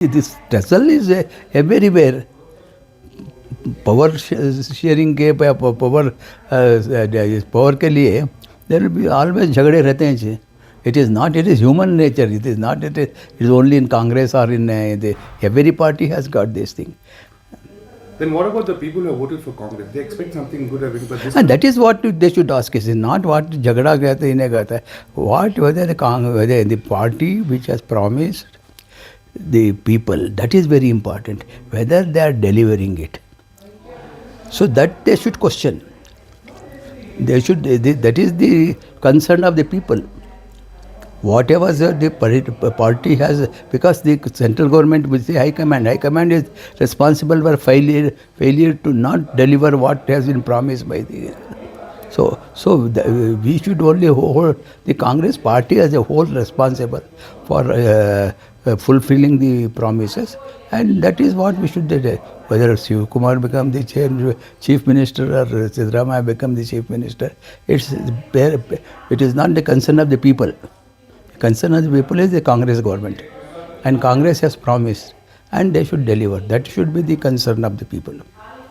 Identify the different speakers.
Speaker 1: This tussle is everywhere. Power sharing के power के लिए there will be always झगड़े रहते हैं. It is not. It is human nature. It is not. It is only in Congress or in every party has got this thing.
Speaker 2: Then what about the people who voted for Congress? They expect something good, but this.
Speaker 1: And that is what they should ask. Is not what झगड़ा कहते हैं, इन्हें कहता है. What whether the party which has promised the people, that is very important, whether they are delivering it. So that they should question. That is the concern of the people. Whatever the party has, because the central government will say high command is responsible for failure to not deliver what has been promised by the. We should only hold the Congress party as a whole responsible for fulfilling the promises, and that is what we should do. Whether Shiv Kumar become the chief minister or Siddaramaiah become the chief minister, it is not the concern of the people. The concern of the people is the Congress government, and Congress has promised, and they should deliver. That should be the concern of the people.